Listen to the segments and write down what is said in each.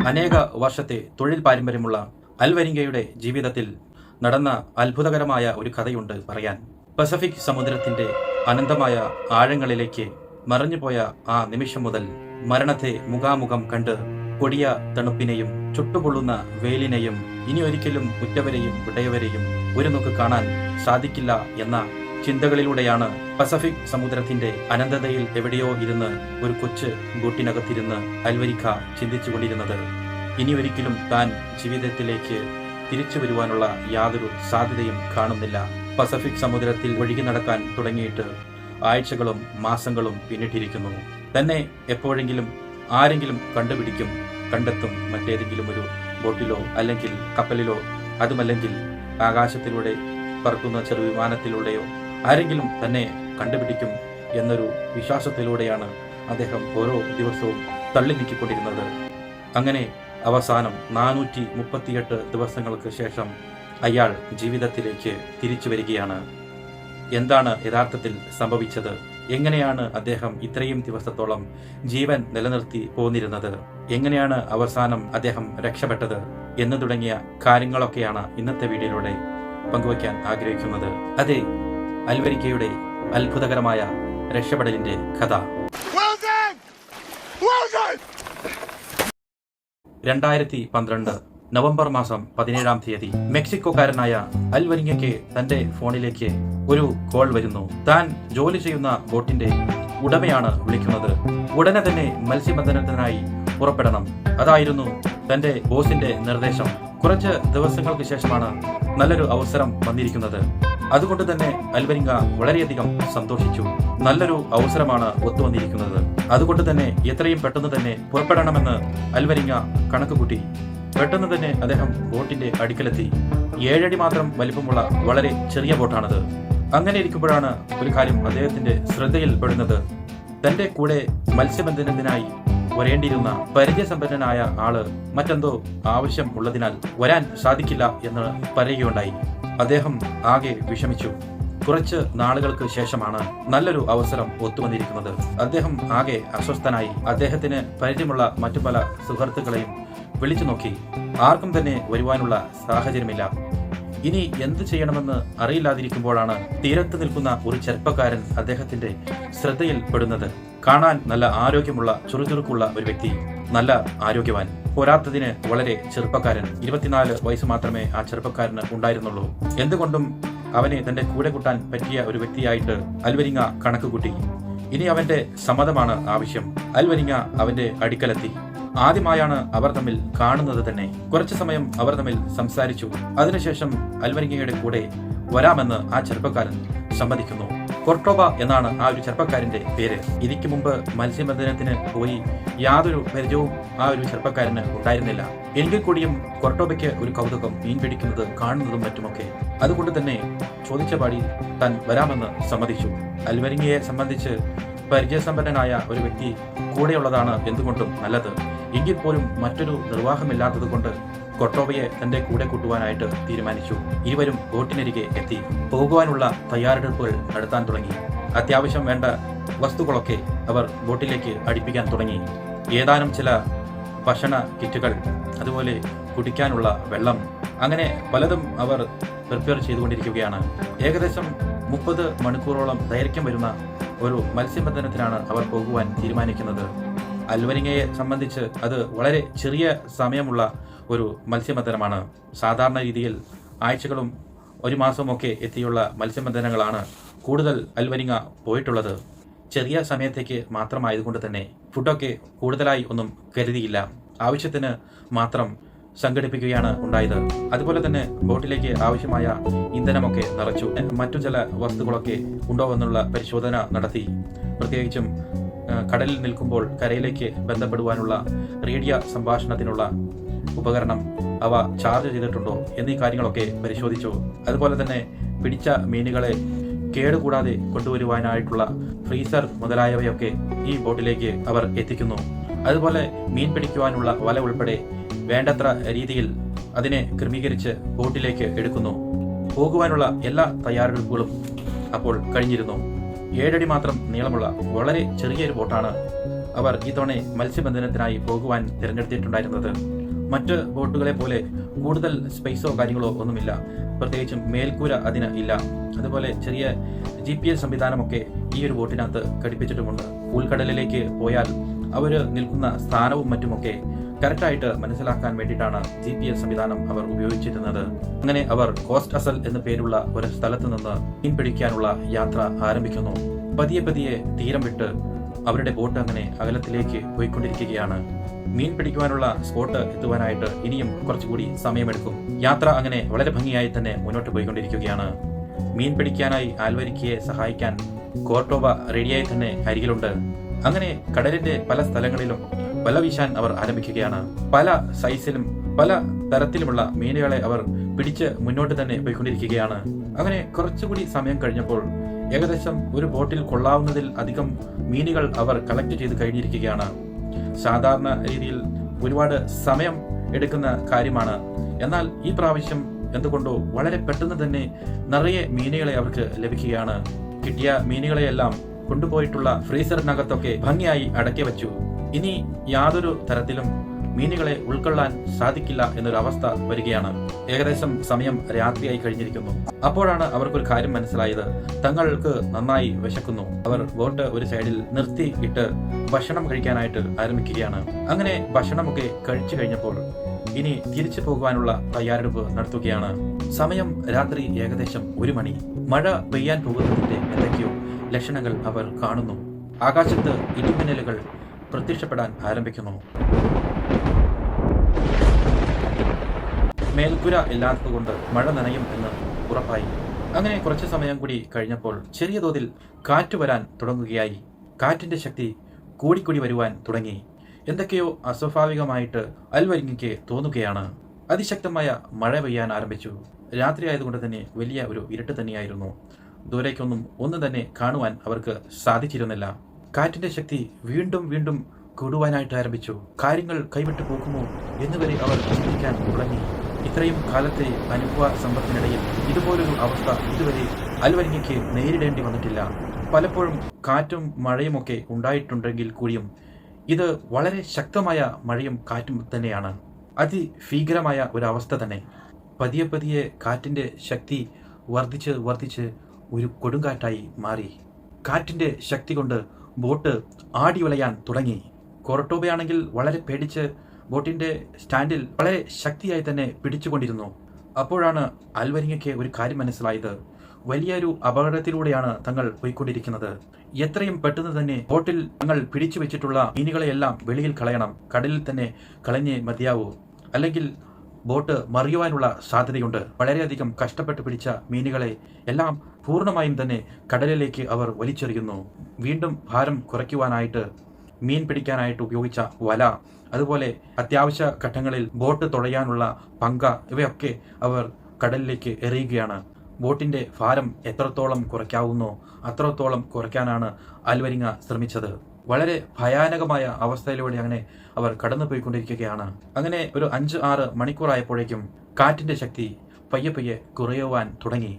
അനേക വർഷത്തെ തൊഴിൽ പാരമ്പര്യമുള്ള അൽവരിങ്കയുടെ ജീവിതത്തിൽ നടന്ന അത്ഭുതകരമായ ഒരു കഥയുണ്ട് പറയാൻ. പസഫിക് സമുദ്രത്തിന്റെ അനന്തമായ ആഴങ്ങളിലേക്ക് മറഞ്ഞുപോയ ആ നിമിഷം മുതൽ മരണത്തെ മുഖാമുഖം കണ്ട് കൊടിയ തണുപ്പിനെയും ചുട്ടുപൊള്ളുന്ന വെയിലിനെയും ഇനി ഒരിക്കലും ഉറ്റവരെയും വിടയവരെയും ഒരു നോക്ക് കാണാൻ സാധിക്കില്ല എന്ന ചിന്തകളിലൂടെയാണ് പസഫിക് സമുദ്രത്തിന്റെ അനന്തതയിൽ എവിടെയോ ഇരുന്ന് ഒരു കൊച്ചു ബോട്ടിനകത്തിരുന്ന് അൽവരിക്ക ചിന്തിച്ചുകൊണ്ടിരുന്നത്. ഇനി ഒരിക്കലും താൻ ജീവിതത്തിലേക്ക് തിരിച്ചു വരുവാനുള്ള യാതൊരു സാധ്യതയും കാണുന്നില്ല. പസഫിക് സമുദ്രത്തിൽ ഒഴുകി നടക്കാൻ തുടങ്ങിയിട്ട് ആഴ്ചകളും മാസങ്ങളും പിന്നിട്ടിരിക്കുന്നു. തന്നെ എപ്പോഴെങ്കിലും ആരെങ്കിലും കണ്ടെത്തും. മറ്റേതെങ്കിലും ഒരു ബോട്ടിലോ അല്ലെങ്കിൽ കപ്പലിലോ, അതുമല്ലെങ്കിൽ ആകാശത്തിലൂടെ പറക്കുന്ന ചെറുവിമാനത്തിലൂടെയോ ആരെങ്കിലും തന്നെ കണ്ടുപിടിക്കും എന്നൊരു വിശ്വാസത്തിലൂടെയാണ് അദ്ദേഹം ഓരോ ദിവസവും തള്ളി നീക്കിക്കൊണ്ടിരുന്നത്. അങ്ങനെ അവസാനം 438 ദിവസങ്ങൾക്ക് ശേഷം അയാൾ ജീവിതത്തിലേക്ക് തിരിച്ചു വരികയാണ്. എന്താണ് യഥാർത്ഥത്തിൽ സംഭവിച്ചത്? എങ്ങനെയാണ് അദ്ദേഹം ഇത്രയും ദിവസത്തോളം ജീവൻ നിലനിർത്തി പോന്നിരുന്നത്? എങ്ങനെയാണ് അവസാനം അദ്ദേഹം രക്ഷപ്പെട്ടത്? എന്ന് തുടങ്ങിയ കാര്യങ്ങളൊക്കെയാണ് ഇന്നത്തെ വീഡിയോയിലൂടെ പങ്കുവയ്ക്കാൻ ആഗ്രഹിക്കുന്നത്. അതെ, അൽവരിക്കയുടെ അത്ഭുതകരമായ രക്ഷപ്പെടലിന്റെ കഥ. 2012 നവംബർ മാസം 17-ാം തീയതി മെക്സിക്കോക്കാരനായ അൽവരിങ്കയ്ക്ക് തന്റെ ഫോണിലേക്ക് ഒരു കോൾ വരുന്നു. താൻ ജോലി ചെയ്യുന്ന ബോട്ടിന്റെ ഉടമയാണ് വിളിക്കുന്നത്. ഉടനെ തന്നെ മത്സ്യബന്ധനത്തിനായി പുറപ്പെടണം. അതായിരുന്നു തന്റെ ബോസിന്റെ നിർദ്ദേശം. കുറച്ച് ദിവസങ്ങൾക്ക് ശേഷമാണ് നല്ലൊരു അവസരം വന്നിരിക്കുന്നത്. അതുകൊണ്ട് തന്നെ അൽവരിങ്ക വളരെയധികം സന്തോഷിച്ചു. നല്ലൊരു അവസരമാണ് ഒത്തുവന്നിരിക്കുന്നത്. അതുകൊണ്ട് തന്നെ എത്രയും പെട്ടെന്ന് തന്നെ പുറപ്പെടണമെന്ന് അൽവരിങ്ക കണക്കുകൂട്ടി. പെട്ടെന്ന് തന്നെ അദ്ദേഹം ബോട്ടിന്റെ അടുക്കലെത്തി. 7 അടി മാത്രം വലിപ്പമുള്ള വളരെ ചെറിയ ബോട്ടാണത്. അങ്ങനെ ഇരിക്കുമ്പോഴാണ് ഒരു കാര്യം അദ്ദേഹത്തിന്റെ ശ്രദ്ധയിൽപ്പെടുന്നത്. തന്റെ കൂടെ മത്സ്യബന്ധനത്തിനായി വരേണ്ടിയിരുന്ന പരിചയസമ്പന്നനായ ആള് മറ്റെന്തോ ആവശ്യം ഉള്ളതിനാൽ വരാൻ സാധിക്കില്ല എന്ന് പറയുകയുണ്ടായി. അദ്ദേഹം ആകെ വിഷമിച്ചു. കുറച്ച് നാളുകൾക്ക് ശേഷമാണ് നല്ലൊരു അവസരം ഒത്തുവന്നിരിക്കുന്നത്. അദ്ദേഹം ആകെ അസ്വസ്ഥനായി. അദ്ദേഹത്തിന് പരിചയമുള്ള മറ്റു പല സുഹൃത്തുക്കളെയും വിളിച്ചു നോക്കി. ആർക്കും തന്നെ വരുവാനുള്ള സാഹചര്യമില്ല. ഇനി എന്ത് ചെയ്യണമെന്ന് അറിയില്ലാതിരിക്കുമ്പോഴാണ് തീരത്ത് നിൽക്കുന്ന ഒരു ചെറുപ്പക്കാരൻ അദ്ദേഹത്തിന്റെ ശ്രദ്ധയിൽപ്പെടുന്നത്. കാണാൻ നല്ല ആരോഗ്യമുള്ള ചുറുചുറുക്കുള്ള ഒരു വ്യക്തി, നല്ല ആരോഗ്യവാൻ, പോരാത്തതിന് വളരെ ചെറുപ്പക്കാരൻ. 24 വയസ്സ് മാത്രമേ ആ ചെറുപ്പക്കാരന് ഉണ്ടായിരുന്നുള്ളൂ. എന്തുകൊണ്ടും അവനെ തന്റെ കൂടെ കൂട്ടാൻ പറ്റിയ ഒരു വ്യക്തിയായിട്ട് അൽവരിങ്ക കണക്കുകൂട്ടി. ഇനി അവന്റെ സമ്മതമാണ് ആവശ്യം. അൽവരിങ്ക അവന്റെ അടുക്കലെത്തി. ആദ്യമായാണ് അവർ തമ്മിൽ കാണുന്നത് തന്നെ. കുറച്ചു സമയം അവർ തമ്മിൽ സംസാരിച്ചു. അതിനുശേഷം അൽവരിങ്കയുടെ കൂടെ വരാമെന്ന് ആ ചെറുപ്പക്കാരൻ സമ്മതിക്കുന്നു. കൊർട്ടോബ എന്നാണ് ആ ഒരു ചെറുപ്പക്കാരന്റെ പേര്. ഇതിക്ക് മുമ്പ് മത്സ്യബന്ധനത്തിന് പോയി യാതൊരു പരിചയവും ആ ഒരു ചെറുപ്പക്കാരന് ഉണ്ടായിരുന്നില്ല. എങ്കിൽ കൂടിയും കൊർട്ടോബയ്ക്ക് ഒരു കൗതുകം, മീൻ പിടിക്കുന്നത് കാണുന്നതും മറ്റുമൊക്കെ. അതുകൊണ്ട് തന്നെ ചോദിച്ച പാടി താൻ വരാമെന്ന് സമ്മതിച്ചു. അൽവരിങ്കയെ സംബന്ധിച്ച് പരിചയസമ്പന്നനായ ഒരു വ്യക്തി കൂടെയുള്ളതാണ് എന്തുകൊണ്ടും നല്ലത്. എങ്കിൽ പോലും മറ്റൊരു നിർവാഹമില്ലാത്തത് കൊണ്ട് കൊർട്ടോബയെ തന്റെ കൂടെ കൂട്ടുവാനായിട്ട് തീരുമാനിച്ചു. ഇരുവരും ബോട്ടിനരികെ എത്തി. പോകുവാനുള്ള തയ്യാറെടുപ്പുകൾ നടത്താൻ തുടങ്ങി. അത്യാവശ്യം വേണ്ട വസ്തുക്കളൊക്കെ അവർ ബോട്ടിലേക്ക് അടുപ്പിക്കാൻ തുടങ്ങി. ഏതാനും ചില ഭക്ഷണ കിറ്റുകൾ, അതുപോലെ കുടിക്കാനുള്ള വെള്ളം, അങ്ങനെ പലതും അവർ പ്രിപ്പയർ ചെയ്തുകൊണ്ടിരിക്കുകയാണ്. ഏകദേശം 30 മണിക്കൂറോളം ദൈർഘ്യം വരുന്ന ഒരു മത്സ്യബന്ധനത്തിനാണ് അവർ പോകുവാൻ തീരുമാനിക്കുന്നത്. അൽവരിങ്കയെ സംബന്ധിച്ച് അത് വളരെ ചെറിയ സമയമുള്ള ഒരു മത്സ്യബന്ധനമാണ്. സാധാരണ രീതിയിൽ ആഴ്ചകളും 1 മാസമൊക്കെ എത്തിയുള്ള മത്സ്യബന്ധനങ്ങളാണ് കൂടുതൽ അൽവരിങ്ക പോയിട്ടുള്ളത്. ചെറിയ സമയത്തേക്ക് മാത്രമായതുകൊണ്ട് തന്നെ ഫുഡൊക്കെ കൂടുതലായി ഒന്നും കരുതിയില്ല. ആവശ്യത്തിന് മാത്രം സംഘടിപ്പിക്കുകയാണ് ഉണ്ടായത്. അതുപോലെ തന്നെ ബോട്ടിലേക്ക് ആവശ്യമായ ഇന്ധനമൊക്കെ നിറച്ചു. മറ്റു ചില വസ്തുക്കളൊക്കെ ഉണ്ടോ എന്നുള്ള പരിശോധന നടത്തി. പ്രത്യേകിച്ചും കടലിൽ നിൽക്കുമ്പോൾ കരയിലേക്ക് ബന്ധപ്പെടുവാനുള്ള റേഡിയോ സംഭാഷണത്തിനുള്ള ഉപകരണം, അവ ചാർജ് ചെയ്തിട്ടുണ്ടോ എന്നീ കാര്യങ്ങളൊക്കെ പരിശോധിച്ചു. അതുപോലെ തന്നെ പിടിച്ച മീനുകളെ കേടുകൂടാതെ കൊണ്ടുവരുവാനായിട്ടുള്ള ഫ്രീസർ മുതലായവയൊക്കെ ഈ ബോട്ടിലേക്ക് അവർ എത്തിക്കുന്നു. അതുപോലെ മീൻ പിടിക്കുവാനുള്ള വല ഉൾപ്പെടെ വേണ്ടത്ര രീതിയിൽ അതിനെ ക്രമീകരിച്ച് ബോട്ടിലേക്ക് എടുക്കുന്നു. പോകുവാനുള്ള എല്ലാ തയ്യാറെടുപ്പുകളും അപ്പോൾ കഴിഞ്ഞിരുന്നു. 7 അടി മാത്രം നീളമുള്ള വളരെ ചെറിയൊരു ബോട്ടാണ് അവർ ഈ തവണ മത്സ്യബന്ധനത്തിനായി പോകുവാൻ തിരഞ്ഞെടുത്തിട്ടുണ്ടായിരുന്നത്. മറ്റ് ബോട്ടുകളെ പോലെ കൂടുതൽ സ്പേസോ കാര്യങ്ങളോ ഒന്നുമില്ല. പ്രത്യേകിച്ചും മേൽക്കൂര അതിന് ഇല്ല. അതുപോലെ ചെറിയ GPS സംവിധാനമൊക്കെ ഈ ഒരു ബോട്ടിനകത്ത് ഘടിപ്പിച്ചിട്ടുമുണ്ട്. ഉൾക്കടലിലേക്ക് പോയാൽ അവർ നിൽക്കുന്ന സ്ഥാനവും മറ്റുമൊക്കെ കറക്റ്റായിട്ട് മനസ്സിലാക്കാൻ വേണ്ടിയിട്ടാണ് GPS സംവിധാനം അവർ ഉപയോഗിച്ചിരുന്നത്. അങ്ങനെ അവർ കോസ്റ്റ് അസൽ എന്നു പേരുള്ള ഒരു സ്ഥലത്ത് നിന്ന് മീൻ പിടിക്കാനുള്ള യാത്ര ആരംഭിക്കുന്നു. പതിയെ പതിയെ തീരം വിട്ട് അവരുടെ ബോട്ട് അങ്ങനെ അകലത്തിലേക്ക് പോയിക്കൊണ്ടിരിക്കുകയാണ്. മീൻ പിടിക്കുവാനുള്ള സ്പോട്ട് എത്തുവാനായിട്ട് ഇനിയും കുറച്ചുകൂടി സമയമെടുക്കും. യാത്ര അങ്ങനെ വളരെ ഭംഗിയായി തന്നെ മുന്നോട്ട് പോയിക്കൊണ്ടിരിക്കുകയാണ്. മീൻ പിടിക്കാനായി ആൽവരിക്കയെ സഹായിക്കാൻ കോർട്ടോവ റെഡിയായി തന്നെ അരികിലുണ്ട്. അങ്ങനെ കടലിന്റെ പല സ്ഥലങ്ങളിലും വല വീശാൻ അവർ ആരംഭിക്കുകയാണ്. പല സൈസിലും പല തരത്തിലുമുള്ള മീനുകളെ അവർ പിടിച്ച് മുന്നോട്ട് തന്നെ പോയിക്കൊണ്ടിരിക്കുകയാണ്. അങ്ങനെ കുറച്ചുകൂടി സമയം കഴിഞ്ഞപ്പോൾ ഏകദേശം ഒരു ബോട്ടിൽ കൊള്ളാവുന്നതിൽ അധികം മീനുകൾ അവർ കളക്ട് ചെയ്ത് കഴിഞ്ഞിരിക്കുകയാണ്. സാധാരണ രീതിയിൽ ഒരുപാട് സമയം എടുക്കുന്ന കാര്യമാണ്. എന്നാൽ ഈ പ്രാവശ്യം എന്തുകൊണ്ടോ വളരെ പെട്ടെന്ന് തന്നെ നിറയെ മീനുകളെ അവർക്ക് ലഭിക്കുകയാണ്. കിട്ടിയ മീനുകളെയെല്ലാം കൊണ്ടുപോയിട്ടുള്ള ഫ്രീസറിനകത്തൊക്കെ ഭംഗിയായി അടക്കി വെച്ചു. ഇനി യാതൊരു തരത്തിലും മീനുകളെ ഉൾക്കൊള്ളാൻ സാധിക്കില്ല എന്നൊരു അവസ്ഥ വരികയാണ്. ഏകദേശം സമയം രാത്രിയായി കഴിഞ്ഞിരിക്കുന്നു. അപ്പോഴാണ് അവർക്കൊരു കാര്യം മനസ്സിലായത്. തങ്ങൾക്ക് നന്നായി വിശക്കുന്നു. അവർ ബോട്ട് ഒരു സൈഡിൽ നിർത്തി ഇട്ട് ഭക്ഷണം കഴിക്കാനായിട്ട് ആരംഭിക്കുകയാണ്. അങ്ങനെ ഭക്ഷണമൊക്കെ കഴിച്ചു കഴിഞ്ഞപ്പോൾ ഇനി തിരിച്ചു പോകുവാനുള്ള തയ്യാറെടുപ്പ് നടത്തുകയാണ്. സമയം രാത്രി ഏകദേശം 1 മണി. മഴ പെയ്യാൻ പോകുന്നതിന്റെ എന്തൊക്കെയോ ലക്ഷണങ്ങൾ അവർ കാണുന്നു. ആകാശത്ത് ഇടിമിന്നലുകൾ പ്രത്യക്ഷപ്പെടാൻ ആരംഭിക്കുന്നു. മേൽക്കുര ഇല്ലാത്തതുകൊണ്ട് മഴ നനയും എന്ന് ഉറപ്പായി. അങ്ങനെ കുറച്ചു സമയം കൂടി കഴിഞ്ഞപ്പോൾ ചെറിയ തോതിൽ കാറ്റ് വരാൻ തുടങ്ങുകയായി. കാറ്റിന്റെ ശക്തി കൂടിക്കൂടി വരുവാൻ തുടങ്ങി. എന്തൊക്കെയോ അസ്വാഭാവികമായിട്ട് അൽവരിങ്ങയ്ക്ക് തോന്നുകയാണ്. അതിശക്തമായ മഴ പെയ്യാൻ ആരംഭിച്ചു. രാത്രി ആയതുകൊണ്ട് തന്നെ വലിയ ഒരു ഇരുട്ട് തന്നെയായിരുന്നു. ഒന്നും തന്നെ കാണുവാൻ അവർക്ക് സാധിച്ചിരുന്നില്ല. കാറ്റിന്റെ ശക്തി വീണ്ടും വീണ്ടും കൂടുവാനായിട്ട് ആരംഭിച്ചു. കാര്യങ്ങൾ കൈവിട്ടു പോകുമോ എന്നുവരെ അവർ ചിന്തിക്കാൻ തുടങ്ങി. ഇത്രയും കാലത്തെ അനുഭവ സമ്പത്തിനിടയിൽ ഇതുപോലൊരു അവസ്ഥ ഇതുവരെ അൽവരിങ്ങയ്ക്ക് നേരിടേണ്ടി വന്നിട്ടില്ല. പലപ്പോഴും കാറ്റും മഴയുമൊക്കെ ഉണ്ടായിട്ടുണ്ടെങ്കിൽ കൂടിയും ഇത് വളരെ ശക്തമായ മഴയും കാറ്റും തന്നെയാണ്. അതിഭീകരമായ ഒരവസ്ഥ തന്നെ. പതിയെ പതിയെ കാറ്റിന്റെ ശക്തി വർദ്ധിച്ച് ഒരു കൊടുങ്കാറ്റായി മാറി. കാറ്റിന്റെ ശക്തി കൊണ്ട് ബോട്ട് ആടി ഉലയാൻ തുടങ്ങി. കോർട്ടോബയാണെങ്കിൽ വളരെ പേടിച്ച് ബോട്ടിന്റെ സ്റ്റാൻഡിൽ വളരെ ശക്തിയായി തന്നെ പിടിച്ചുകൊണ്ടിരുന്നു. അപ്പോഴാണ് അൽവരിങ്ങയ്ക്ക് ഒരു കാര്യം മനസ്സിലായത്. വലിയൊരു അപകടത്തിലൂടെയാണ് തങ്ങൾ പോയിക്കൊണ്ടിരിക്കുന്നത്. എത്രയും പെട്ടെന്ന് തന്നെ ബോട്ടിൽ തങ്ങൾ പിടിച്ചു വെച്ചിട്ടുള്ള മീനുകളെയെല്ലാം വെളിയിൽ കളയണം. കടലിൽ തന്നെ കളഞ്ഞേ മതിയാവൂ, അല്ലെങ്കിൽ ബോട്ട് മറിയുവാനുള്ള സാധ്യതയുണ്ട്. വളരെയധികം കഷ്ടപ്പെട്ട് പിടിച്ച മീനുകളെ എല്ലാം പൂർണ്ണമായും തന്നെ കടലിലേക്ക് അവർ വലിച്ചെറിയുന്നു. വീണ്ടും ഭാരം കുറയ്ക്കുവാനായിട്ട് മീൻ പിടിക്കാനായിട്ട് ഉപയോഗിച്ച വല, അതുപോലെ അത്യാവശ്യ ഘട്ടങ്ങളിൽ ബോട്ട് തുഴയാനുള്ള പങ്ക, ഇവയൊക്കെ അവർ കടലിലേക്ക് എറിയുകയാണ്. ബോട്ടിന്റെ ഭാരം എത്രത്തോളം കുറയ്ക്കാവുന്നോ അത്രത്തോളം കുറയ്ക്കാനാണ് അൽവരിങ്ങ ശ്രമിച്ചത്. വളരെ ഭയാനകമായ അവസ്ഥയിലൂടെ അങ്ങനെ അവർ കടന്നുപോയിക്കൊണ്ടിരിക്കുകയാണ്. അങ്ങനെ ഒരു 5-6 മണിക്കൂറായപ്പോഴേക്കും കാറ്റിന്റെ ശക്തി പയ്യെ പയ്യെ കുറയുവാൻ തുടങ്ങി.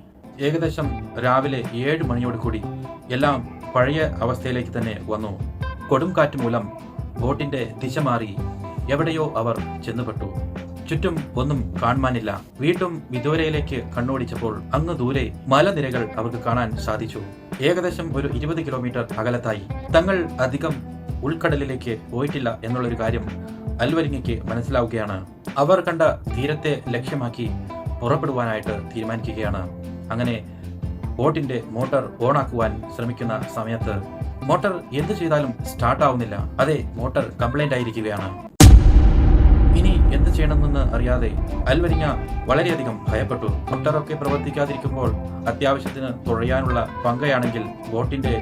ഏകദേശം രാവിലെ 7 മണിയോട് കൂടി എല്ലാം പഴയ അവസ്ഥയിലേക്ക് തന്നെ വന്നു. കൊടും കാറ്റ് മൂലം ബോട്ടിന്റെ ദിശ മാറി എവിടെയോ അവർ ചെന്നുപെട്ടു. ചുറ്റും ഒന്നും കാണുവാനില്ല. വീണ്ടും വിദൂരയിലേക്ക് കണ്ണോടിച്ചപ്പോൾ അങ്ങ് ദൂരെ മലനിരകൾ അവർക്ക് കാണാൻ സാധിച്ചു. ഏകദേശം ഒരു 20 കിലോമീറ്റർ അകലത്തായി. തങ്ങൾ അധികം ഉൾക്കടലിലേക്ക് പോയിട്ടില്ല എന്നുള്ളൊരു കാര്യം അൽവരിങ്ങയ്ക്ക് മനസ്സിലാവുകയാണ്. അവർ കണ്ട തീരത്തെ ലക്ഷ്യമാക്കി പുറപ്പെടുവാനായിട്ട് തീരുമാനിക്കുകയാണ്. അങ്ങനെ ബോട്ടിന്റെ മോട്ടോർ ഓണാക്കുവാൻ ശ്രമിക്കുന്ന സമയത്ത് മോട്ടോർ എന്ത് ചെയ്താലും സ്റ്റാർട്ട് ആവുന്നില്ല. അതെ, മോട്ടോർ കംപ്ലൈന്റ് ആയിരിക്കുകയാണ്. ഇനി എന്ത് ചെയ്യണമെന്ന് അറിയാതെ അൽവരിങ്ങ വളരെയധികം ഭയപ്പെട്ടു. മോട്ടോറൊക്കെ പ്രവർത്തിക്കാതിരിക്കുമ്പോൾ അത്യാവശ്യത്തിന് തുഴയാനുള്ള പങ്കയാണെങ്കിൽ ബോട്ടിന്റെ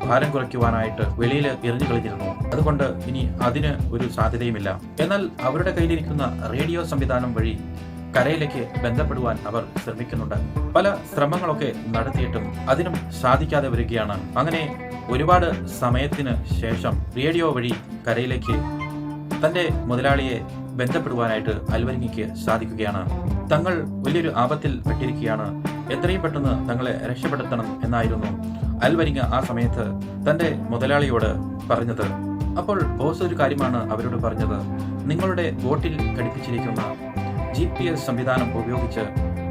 ഭാരം കുറയ്ക്കുവാനായിട്ട് വെളിയിൽ എറിഞ്ഞു കളഞ്ഞിരുന്നു. അതുകൊണ്ട് ഇനി അതിന് ഒരു സാധ്യതയുമില്ല. എന്നാൽ അവരുടെ കയ്യിലിരിക്കുന്ന റേഡിയോ സംവിധാനം വഴി കരയിലേക്ക് ബന്ധപ്പെടുവാൻ അവർ ശ്രമിക്കുന്നുണ്ട്. പല ശ്രമങ്ങളൊക്കെ നടത്തിയിട്ടും അതിനും സാധിക്കാതെ വരികയാണ്. അങ്ങനെ ഒരുപാട് സമയത്തിന് ശേഷം റേഡിയോ വഴി കരയിലേക്ക് തന്റെ മുതലാളിയെ ബന്ധപ്പെടുവാനായിട്ട് അൽവരിങ്ങയ്ക്ക് സാധിക്കുകയാണ്. തങ്ങൾ വലിയൊരു ആപത്തിൽ പെട്ടിരിക്കുകയാണ്, എത്രയും പെട്ടെന്ന് തങ്ങളെ രക്ഷപ്പെടുത്തണം എന്നായിരുന്നു അൽവരിങ്ങ ആ സമയത്ത് തന്റെ മുതലാളിയോട് പറഞ്ഞത്. അപ്പോൾ ബോസ് ഒരു കാര്യമാണ് അവരോട് പറഞ്ഞത്. നിങ്ങളുടെ ബോട്ടിൽ ഘടിപ്പിച്ചിരിക്കുന്ന GPS സംവിധാനം ഉപയോഗിച്ച്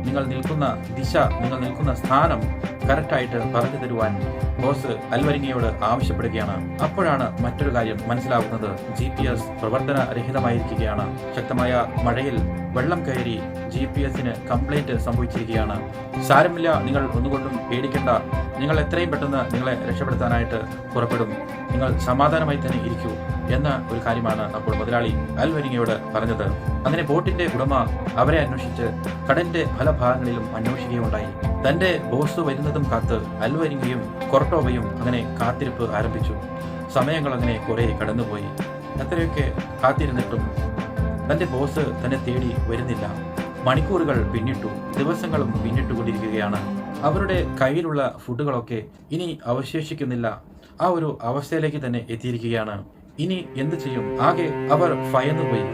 നിങ്ങൾ നിൽക്കുന്ന ദിശ, നിങ്ങൾ നിൽക്കുന്ന സ്ഥാനം കറക്റ്റായിട്ട് പറഞ്ഞു തരുവാൻ ബോസ് അൽവരിങ്ങയോട് ആവശ്യപ്പെടുകയാണ്. അപ്പോഴാണ് മറ്റൊരു കാര്യം മനസ്സിലാവുന്നത്. GPS പ്രവർത്തനരഹിതമായിരിക്കുകയാണ്. ശക്തമായ മഴയിൽ വെള്ളം കയറി GPS-ന് കംപ്ലൈന്റ് സംഭവിച്ചിരിക്കുകയാണ്. സാരമില്ല, നിങ്ങൾ ഒന്നുകൊണ്ടും പേടിക്കേണ്ട, നിങ്ങൾ എത്രയും പെട്ടെന്ന് നിങ്ങളെ രക്ഷപ്പെടുത്താനായിട്ട് പുറപ്പെടും, നിങ്ങൾ സമാധാനമായി തന്നെ ഇരിക്കൂ എന്ന ഒരു കാര്യമാണ് അപ്പോൾ മുതലാളി അൽവരിങ്ങയോട് പറഞ്ഞത്. അങ്ങനെ ബോട്ടിന്റെ ഉടമ അവരെ അന്വേഷിച്ച് കടലിന്റെ പല ഭാഗങ്ങളിലും അന്വേഷിക്കുകയുണ്ടായി. തന്റെ ബോസ് വരുന്നതും കാത്ത് അൽവരിങ്ങയും കൊർട്ടോവയും അങ്ങനെ കാത്തിരിപ്പ് ആരംഭിച്ചു. സമയങ്ങൾ അങ്ങനെ കുറെ കടന്നുപോയി. എത്രയൊക്കെ കാത്തിരുന്നിട്ടും തന്റെ ബോസ് തന്നെ തേടി വരുന്നില്ല. മണിക്കൂറുകൾ പിന്നിട്ടു, ദിവസങ്ങളും പിന്നിട്ടുകൊണ്ടിരിക്കുകയാണ്. അവരുടെ കയ്യിലുള്ള ഫുഡുകളൊക്കെ ഇനി അവശേഷിക്കുന്നില്ല. ആ ഒരു അവസ്ഥയിലേക്ക് തന്നെ എത്തിയിരിക്കുകയാണ്. ഇനി എന്ത് ചെയ്യും? ആകെ അവർ ഭയന്നുപോയി.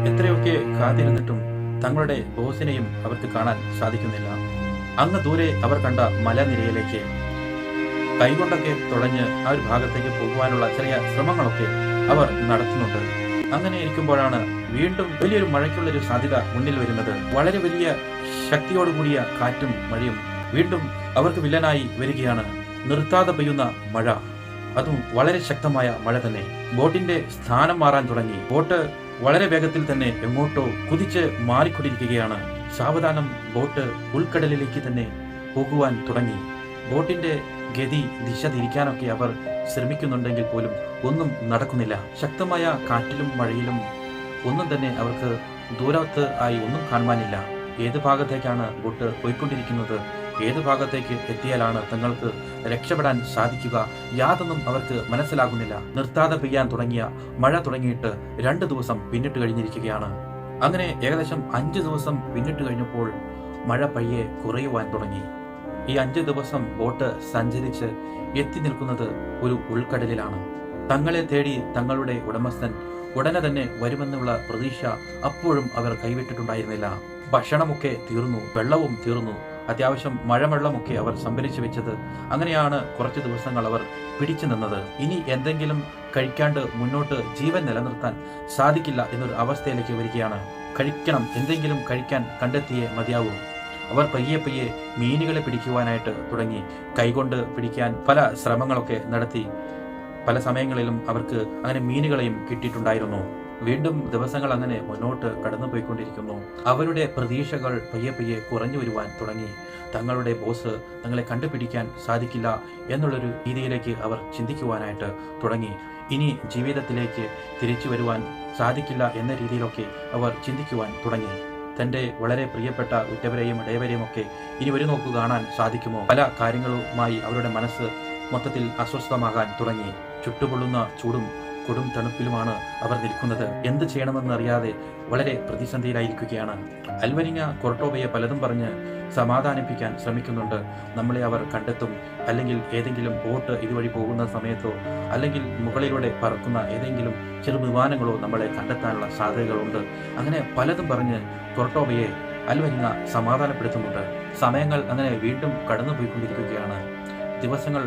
എത്രയൊക്കെ കാത്തിരുന്നിട്ടും തങ്ങളുടെ ബോസിനെയും അവർക്ക് കാണാൻ സാധിക്കുന്നില്ല. അങ്ങ് ദൂരെ അവർ കണ്ട മലനിരയിലേക്ക് കൈകൊണ്ടൊക്കെ തുഴഞ്ഞ് ആ ഒരു ഭാഗത്തേക്ക് പോകുവാനുള്ള ചെറിയ ശ്രമങ്ങളൊക്കെ അവർ നടത്തുന്നുണ്ട്. അങ്ങനെ ഇരിക്കുമ്പോഴാണ് വീണ്ടും വലിയൊരു മഴയ്ക്കുള്ളൊരു സാധ്യത മുന്നിൽ വരുന്നത്. വളരെ വലിയ ശക്തിയോടുകൂടിയ കാറ്റും മഴയും വീണ്ടും അവർക്ക് വില്ലനായി വരികയാണ്. നിർത്താതെ പെയ്യുന്ന മഴ, അതും വളരെ ശക്തമായ മഴ തന്നെ. ബോട്ടിന്റെ സ്ഥാനം മാറാൻ തുടങ്ങി. ബോട്ട് വളരെ വേഗത്തിൽ തന്നെ എങ്ങോട്ടോ കുതിച്ച് മാറിക്കൊണ്ടിരിക്കുകയാണ്. സാവധാനം ബോട്ട് ഉൾക്കടലിലേക്ക് തന്നെ പോകുവാൻ തുടങ്ങി. ബോട്ടിന്റെ ഗതി, ദിശ തിരിക്കാനൊക്കെ അവർ ശ്രമിക്കുന്നുണ്ടെങ്കിൽ പോലും ഒന്നും നടക്കുന്നില്ല. ശക്തമായ കാറ്റിലും മഴയിലും ഒന്നും തന്നെ അവർക്ക് ദൂരത്ത് ആയി ഒന്നും കാണുവാനില്ല. ഏത് ഭാഗത്തേക്കാണ് ബോട്ട് പോയിക്കൊണ്ടിരിക്കുന്നത്, ഏത് ഭാഗത്തേക്ക് എത്തിയാലാണ് തങ്ങൾക്ക് രക്ഷപ്പെടാൻ സാധിക്കുക, യാതൊന്നും അവർക്ക് മനസ്സിലാകുന്നില്ല. നിർത്താതെ പെയ്യാൻ തുടങ്ങിയ മഴ തുടങ്ങിയിട്ട് 2 ദിവസം പിന്നിട്ട് കഴിഞ്ഞിരിക്കുകയാണ്. അങ്ങനെ ഏകദേശം 5 ദിവസം പിന്നിട്ട് കഴിഞ്ഞപ്പോൾ മഴ പയ്യെ കുറയുവാൻ തുടങ്ങി. ഈ 5 ദിവസം ബോട്ട് സഞ്ചരിച്ച് എത്തി നിൽക്കുന്നത് ഒരു ഉൾക്കടലിലാണ്. തങ്ങളെ തേടി തങ്ങളുടെ ഉടമസ്ഥൻ ഉടനെ തന്നെ വരുമെന്നുള്ള പ്രതീക്ഷ അപ്പോഴും അവർ കൈവിട്ടിട്ടുണ്ടായിരുന്നില്ല. ഭക്ഷണമൊക്കെ തീർന്നു, വെള്ളവും തീർന്നു. അത്യാവശ്യം മഴവെള്ളമൊക്കെ അവർ സംഭരിച്ചു വെച്ചത്. അങ്ങനെയാണ് കുറച്ച് ദിവസങ്ങൾ അവർ പിടിച്ചു നിന്നത്. ഇനി എന്തെങ്കിലും കഴിക്കാണ്ട് മുന്നോട്ട് ജീവൻ നിലനിർത്താൻ സാധിക്കില്ല എന്നൊരു അവസ്ഥയിലേക്ക് വരികയാണ്. കഴിക്കണം, എന്തെങ്കിലും കഴിക്കാൻ കണ്ടെത്തിയേ മതിയാവൂ. അവർ പയ്യെ പയ്യെ മീനുകളെ പിടിക്കുവാനായിട്ട് തുടങ്ങി. കൈകൊണ്ട് പിടിക്കാൻ പല ശ്രമങ്ങളൊക്കെ നടത്തി. പല സമയങ്ങളിലും അവർക്ക് അങ്ങനെ മീനുകളെയും കിട്ടിയിട്ടുണ്ടായിരുന്നു. വീണ്ടും ദിവസങ്ങൾ അങ്ങനെ മുന്നോട്ട് കടന്നുപോയിക്കൊണ്ടിരിക്കുന്നു. അവരുടെ പ്രതീക്ഷകൾ പയ്യെ പയ്യെ കുറഞ്ഞു വരുവാൻ തുടങ്ങി. തങ്ങളുടെ ബോസ് തങ്ങളെ കണ്ടുപിടിക്കാൻ സാധിക്കില്ല എന്നുള്ളൊരു രീതിയിലേക്ക് അവർ ചിന്തിക്കുവാനായിട്ട് തുടങ്ങി. ഇനി ജീവിതത്തിലേക്ക് തിരിച്ചു വരുവാൻ സാധിക്കില്ല എന്ന രീതിയിലൊക്കെ അവർ ചിന്തിക്കുവാൻ തുടങ്ങി. തൻ്റെ വളരെ പ്രിയപ്പെട്ട ഉറ്റവരെയും ഇടയവരെയും ഒക്കെ ഇനി ഒരു നോക്കു കാണാൻ സാധിക്കുമോ? പല കാര്യങ്ങളുമായി അവരുടെ മനസ്സ് മൊത്തത്തിൽ അസ്വസ്ഥമാകാൻ തുടങ്ങി. ചുട്ടുപൊള്ളുന്ന ചൂടും കൊടും തണുപ്പിലുമാണ് അവർ നിൽക്കുന്നത്. എന്ത് ചെയ്യണമെന്നറിയാതെ വളരെ പ്രതിസന്ധിയിലായിരിക്കുകയാണ്. അൽവരിങ്ങ കൊർട്ടോവയെ പലതും പറഞ്ഞ് സമാധാനിപ്പിക്കാൻ ശ്രമിക്കുന്നുണ്ട്. നമ്മളെ അവർ കണ്ടെത്തും, അല്ലെങ്കിൽ ഏതെങ്കിലും ബോട്ട് ഇതുവഴി പോകുന്ന സമയത്തോ അല്ലെങ്കിൽ മുകളിലൂടെ പറക്കുന്ന ഏതെങ്കിലും ചെറു വിമാനങ്ങളോ നമ്മളെ കണ്ടെത്താനുള്ള സാധ്യതകളുണ്ട്. അങ്ങനെ പലതും പറഞ്ഞ് കൊർട്ടോവയെ അൽവരിങ്ങ സമാധാനപ്പെടുത്തുന്നുണ്ട്. സമയങ്ങൾ അങ്ങനെ വീണ്ടും കടന്നുപോയിക്കൊണ്ടിരിക്കുകയാണ്. ദിവസങ്ങൾ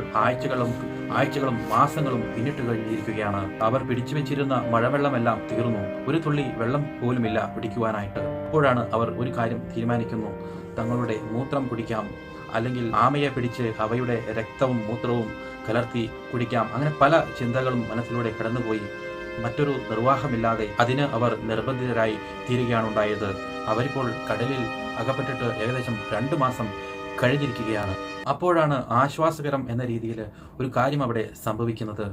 ആഴ്ചകളും മാസങ്ങളും പിന്നിട്ട് കഴിഞ്ഞിരിക്കുകയാണ്. അവർ പിടിച്ചു വെച്ചിരുന്ന മഴവെള്ളമെല്ലാം തീർന്നു. ഒരു തുള്ളി വെള്ളം പോലുമില്ല പിടിക്കുവാനായിട്ട്. അപ്പോഴാണ് അവർ ഒരു കാര്യം തീരുമാനിക്കുന്നു. തങ്ങളുടെ മൂത്രം കുടിക്കാം, അല്ലെങ്കിൽ ആമയെ പിടിച്ച് അവയുടെ രക്തവും മൂത്രവും കലർത്തി കുടിക്കാം. അങ്ങനെ പല ചിന്തകളും മനസ്സിലൂടെ കടന്നുപോയി. മറ്റൊരു നിർവാഹമില്ലാതെ അതിന് അവർ നിർബന്ധിതരായി തീരുകയാണ് ഉണ്ടായത്. അവരിപ്പോൾ കടലിൽ അകപ്പെട്ടിട്ട് ഏകദേശം 2 മാസം കഴിഞ്ഞിരിക്കുകയാണ്. അപ്പോഴാണ് ആശ്വാസകരം എന്ന രീതിയിൽ ഒരു കാര്യം അവിടെ സംഭവിക്കുന്നത്.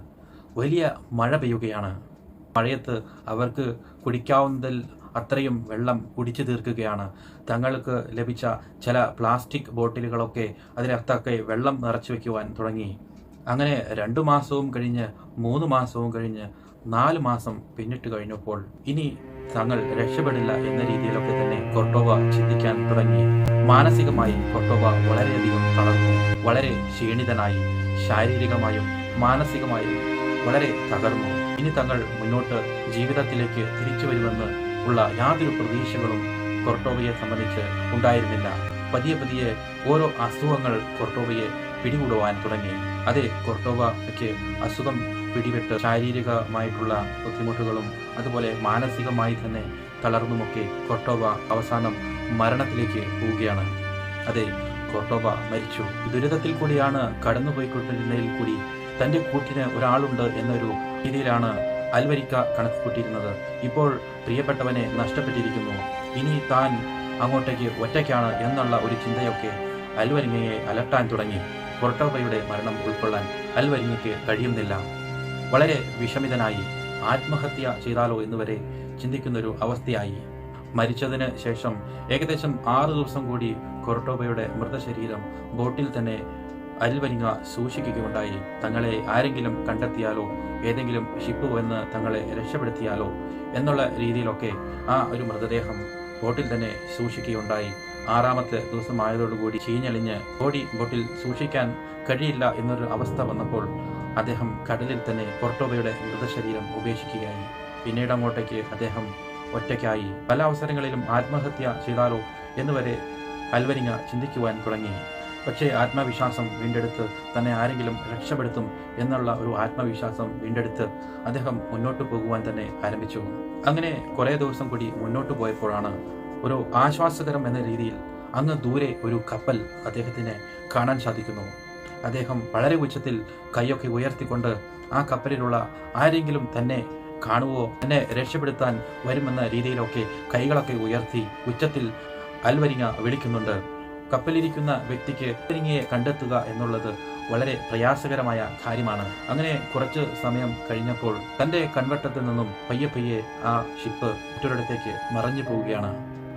വലിയ മഴ പെയ്യുകയാണ്. മഴയത്ത് അവർക്ക് കുടിക്കാവുന്നതിൽ അത്രയും വെള്ളം കുടിച്ചു തീർക്കുകയാണ്. തങ്ങൾക്ക് ലഭിച്ച ചില പ്ലാസ്റ്റിക് ബോട്ടിലുകളൊക്കെ അതിനകത്തൊക്കെ വെള്ളം നിറച്ചു വയ്ക്കുവാൻ തുടങ്ങി. അങ്ങനെ 2 മാസവും കഴിഞ്ഞ് 3 മാസവും കഴിഞ്ഞ് 4 മാസം പിന്നിട്ട് കഴിഞ്ഞപ്പോൾ ഇനി തങ്ങൾ രക്ഷപ്പെടില്ല എന്ന രീതിയിലൊക്കെ തന്നെ കൊർട്ടോവ ചിന്തിക്കാൻ തുടങ്ങി. മാനസികമായി കൊർട്ടോവ വളരെയധികം തളർന്നു. വളരെ ക്ഷീണിതനായി, ശാരീരികമായും മാനസികമായും വളരെ തകർന്നു. ഇനി തങ്ങൾ മുന്നോട്ട് ജീവിതത്തിലേക്ക് തിരിച്ചു വരുമെന്ന് ഉള്ള യാതൊരു പ്രതീക്ഷകളും കൊർട്ടോവയെ സംബന്ധിച്ച് ഉണ്ടായിരുന്നില്ല. പതിയെ പതിയെ ഓരോ അസുഖങ്ങൾ കൊർട്ടോവയെ പിടികൂടുവാൻ തുടങ്ങി. അതെ, കൊർട്ടോവയ്ക്ക് അസുഖം പിടിപെട്ട് ശാരീരികമായിട്ടുള്ള ബുദ്ധിമുട്ടുകളും അതുപോലെ മാനസികമായി തന്നെ തളർന്നുമൊക്കെ കൊർട്ടോവ അവസാനം മരണത്തിലേക്ക് പോവുകയാണ്. അതെ, കൊർട്ടോവ മരിച്ചു. ദുരിതത്തിൽ കൂടിയാണ് കടന്നുപോയിക്കൊണ്ടിരുന്നതിൽ കൂടി തന്റെ കൂട്ടിന് ഒരാളുണ്ട് എന്നൊരു രീതിയിലാണ് അൽവരിക്ക കണക്ക് കൂട്ടിയിരുന്നത്. ഇപ്പോൾ പ്രിയപ്പെട്ടവനെ നഷ്ടപ്പെട്ടിരിക്കുന്നു, ഇനി താൻ അങ്ങോട്ടേക്ക് ഒറ്റയ്ക്കാണ് എന്നുള്ള ഒരു ചിന്തയൊക്കെ അൽവരിങ്ങയെ അലട്ടാൻ തുടങ്ങി. കൊർട്ടോവയുടെ മരണം ഉൾക്കൊള്ളാൻ അൽവരിങ്ങയ്ക്ക് കഴിയുന്നില്ല. വളരെ വിഷമിതനായി ആത്മഹത്യ ചെയ്താലോ എന്നുവരെ ചിന്തിക്കുന്നൊരു അവസ്ഥയായി. മരിച്ചതിന് ശേഷം ഏകദേശം 6 ദിവസം കൂടി കൊർട്ടോവയുടെ മൃതശരീരം ബോട്ടിൽ തന്നെ അൽവരിങ്ങ സൂക്ഷിക്കുകയുണ്ടായി. തങ്ങളെ ആരെങ്കിലും കണ്ടെത്തിയാലോ, ഏതെങ്കിലും ഷിപ്പ് വന്ന് തങ്ങളെ രക്ഷപ്പെടുത്തിയാലോ എന്നുള്ള രീതിയിലൊക്കെ ആ ഒരു മൃതദേഹം ബോട്ടിൽ തന്നെ സൂക്ഷിക്കുകയുണ്ടായി. 6ാമത്തെ ദിവസമായതോടുകൂടി ചീഞ്ഞളിഞ്ഞ് ബോട്ടിൽ സൂക്ഷിക്കാൻ കഴിയില്ല എന്നൊരു അവസ്ഥ വന്നപ്പോൾ അദ്ദേഹം കടലിൽ തന്നെ കൊർട്ടോവയുടെ മൃതശരീരം ഉപേക്ഷിക്കുകയായി. പിന്നീട് അങ്ങോട്ടേക്ക് അദ്ദേഹം ഒറ്റയ്ക്കായി. പല അവസരങ്ങളിലും ആത്മഹത്യ ചെയ്താലോ എന്നുവരെ അൽവരിങ്ങ ചിന്തിക്കുവാൻ തുടങ്ങി. പക്ഷേ ആത്മവിശ്വാസം വീണ്ടെടുത്ത് തന്നെ ആരെങ്കിലും രക്ഷപ്പെടുത്തും എന്നുള്ള ഒരു ആത്മവിശ്വാസം വീണ്ടെടുത്ത് അദ്ദേഹം മുന്നോട്ട് പോകുവാൻ തന്നെ ആരംഭിച്ചു. അങ്ങനെ കുറേ ദിവസം കൂടി മുന്നോട്ട് പോയപ്പോഴാണ് ഒരു ആശ്വാസകരം എന്ന രീതിയിൽ അങ്ങ് ദൂരെ ഒരു കപ്പൽ അദ്ദേഹത്തിന് കാണാൻ സാധിക്കുന്നു. അദ്ദേഹം വളരെ ഉച്ചത്തിൽ കൈയൊക്കെ ഉയർത്തിക്കൊണ്ട് ആ കപ്പലിലുള്ള ആരെങ്കിലും തന്നെ കാണുവോ, തന്നെ രക്ഷപ്പെടുത്താൻ വരുമെന്ന രീതിയിലൊക്കെ കൈകളൊക്കെ ഉയർത്തി ഉച്ചത്തിൽ അൽവരിങ്ങ വിളിക്കുന്നുണ്ട്. കപ്പലിരിക്കുന്ന വ്യക്തിക്ക് അൽവരിങ്ങയെ കണ്ടെത്തുക എന്നുള്ളത് വളരെ പ്രയാസകരമായ കാര്യമാണ്. അങ്ങനെ കുറച്ച് സമയം കഴിഞ്ഞപ്പോൾ തന്റെ കൺവട്ടത്തിൽ നിന്നും പയ്യെ ആ ഷിപ്പ് മറ്റൊരിടത്തേക്ക് മറഞ്ഞു പോവുകയാണ്.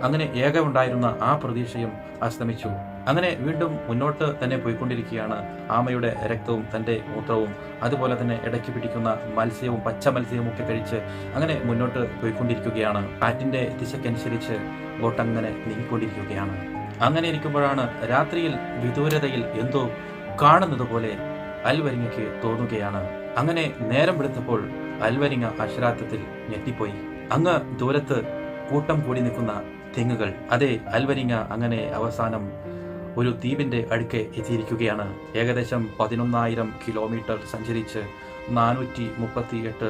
അങ്ങനെ ഏക ഉണ്ടായിരുന്ന ആ പ്രതീക്ഷയും അസ്തമിച്ചു. അങ്ങനെ വീണ്ടും മുന്നോട്ട് തന്നെ പോയിക്കൊണ്ടിരിക്കുകയാണ്. ആമയുടെ രക്തവും തന്റെ മൂത്രവും അതുപോലെ തന്നെ ഇടയ്ക്ക് പിടിക്കുന്ന മത്സ്യവും പച്ച മത്സ്യവും ഒക്കെ കഴിച്ച് അങ്ങനെ മുന്നോട്ട് പോയിക്കൊണ്ടിരിക്കുകയാണ്. കാറ്റിന്റെ ദിശക്കനുസരിച്ച് ബോട്ട് അങ്ങനെ നീങ്ങിക്കൊണ്ടിരിക്കുകയാണ്. അങ്ങനെ ഇരിക്കുമ്പോഴാണ് രാത്രിയിൽ വിദൂരതയിൽ എന്തോ കാണുന്നത് പോലെ അൽവരിങ്ങയ്ക്ക് തോന്നുകയാണ്. അങ്ങനെ നേരം വെളുത്തപ്പോൾ അൽവരിങ്ങ അക്ഷരാർത്ഥത്തിൽ ഞെട്ടിപ്പോയി. അങ്ങ് ദൂരത്ത് കൂട്ടം കൂടി നിൽക്കുന്ന തെങ്ങുകൾ. അതെ, അൽവരിങ്ങ അങ്ങനെ അവസാനം ഒരു ദ്വീപിന്റെ അടുക്കെ എത്തിയിരിക്കുകയാണ്. ഏകദേശം 11,000 കിലോമീറ്റർ സഞ്ചരിച്ച് 438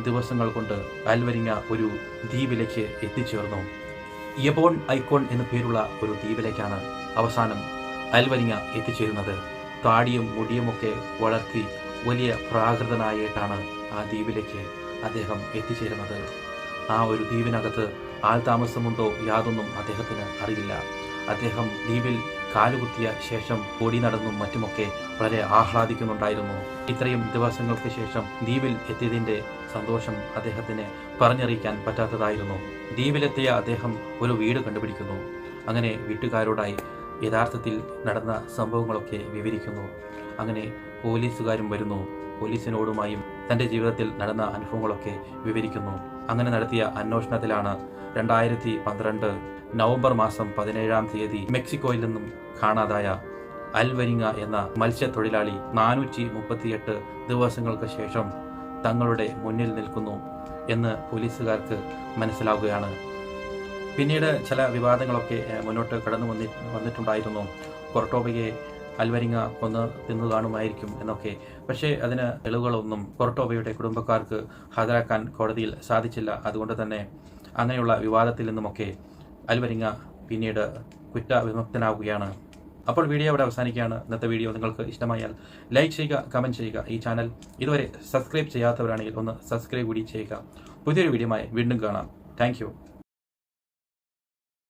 ദിവസങ്ങൾ കൊണ്ട് അൽവരിങ്ങ ഒരു ദ്വീപിലേക്ക് എത്തിച്ചേർന്നു. യബോൺ ഐക്കോൺ എന്നു പേരുള്ള ഒരു ദ്വീപിലേക്കാണ് അവസാനം അൽവരിങ്ങ എത്തിച്ചേരുന്നത്. താടിയും മുടിയുമൊക്കെ വളർത്തി വലിയ പ്രാകൃതനായിട്ടാണ് ആ ദ്വീപിലേക്ക് അദ്ദേഹം എത്തിച്ചേരുന്നത്. ആ ഒരു ദ്വീപിനകത്ത് ആൾതാമസമുണ്ടോ യാതൊന്നും അദ്ദേഹത്തിന് അറിയില്ല. അദ്ദേഹം ദ്വീപിൽ കാലുകുത്തിയ ശേഷം ഓടി നടന്നും മറ്റുമൊക്കെ വളരെ ആഹ്ലാദിക്കുന്നുണ്ടായിരുന്നു. ഇത്രയും ദിവസങ്ങൾക്ക് ശേഷം ദ്വീപിൽ എത്തിയതിന്റെ സന്തോഷം അദ്ദേഹത്തിന് പറഞ്ഞറിയിക്കാൻ പറ്റാത്തതായിരുന്നു. ദ്വീപിലെത്തിയ അദ്ദേഹം ഒരു വീട് കണ്ടുപിടിക്കുന്നു. അങ്ങനെ വീട്ടുകാരോടായി യഥാർത്ഥത്തിൽ നടന്ന സംഭവങ്ങളൊക്കെ വിവരിക്കുന്നു. അങ്ങനെ പോലീസുകാരും വരുന്നു. പോലീസിനോടുമായും തന്റെ ജീവിതത്തിൽ നടന്ന അനുഭവങ്ങളൊക്കെ വിവരിക്കുന്നു. അങ്ങനെ നടത്തിയ അന്വേഷണത്തിലാണ് 2012 നവംബർ മാസം 17-ാം തീയതി മെക്സിക്കോയിൽ നിന്നും കാണാതായ അൽവരിങ്ങ എന്ന മത്സ്യത്തൊഴിലാളി 438 ദിവസങ്ങൾക്ക് ശേഷം തങ്ങളുടെ മുന്നിൽ നിൽക്കുന്നു എന്ന് പോലീസുകാർക്ക് മനസ്സിലാവുകയാണ്. പിന്നീട് ചില വിവാദങ്ങളൊക്കെ മുന്നോട്ട് കടന്നു വന്നിട്ടുണ്ടായിരുന്നു. കൊർട്ടോവയെ അൽവരിങ്ങ കൊന്ന് തിന്നു കാണുമായിരിക്കും എന്നൊക്കെ. പക്ഷേ അതിന് തെളിവുകളൊന്നും കൊർട്ടോവയുടെ കുടുംബക്കാർക്ക് ഹാജരാക്കാൻ കോടതിയിൽ സാധിച്ചില്ല. അതുകൊണ്ട് തന്നെ അങ്ങനെയുള്ള വിവാദത്തിൽ നിന്നുമൊക്കെ അൽവരിങ്ങ പിന്നീട് കുറ്റവിമുക്തനാവുകയാണ്. അപ്പോൾ വീഡിയോ ഇവിടെ അവസാനിക്കുകയാണ്. ഇന്നത്തെ വീഡിയോ നിങ്ങൾക്ക് ഇഷ്ടമായാൽ ലൈക്ക് ചെയ്യുക, കമൻറ്റ് ചെയ്യുക. ഈ ചാനൽ ഇതുവരെ സബ്സ്ക്രൈബ് ചെയ്യാത്തവരാണെങ്കിൽ ഒന്ന് സബ്സ്ക്രൈബ് കൂടി ചെയ്യുക. പുതിയൊരു വീഡിയോയുമായി വീണ്ടും കാണാം. താങ്ക്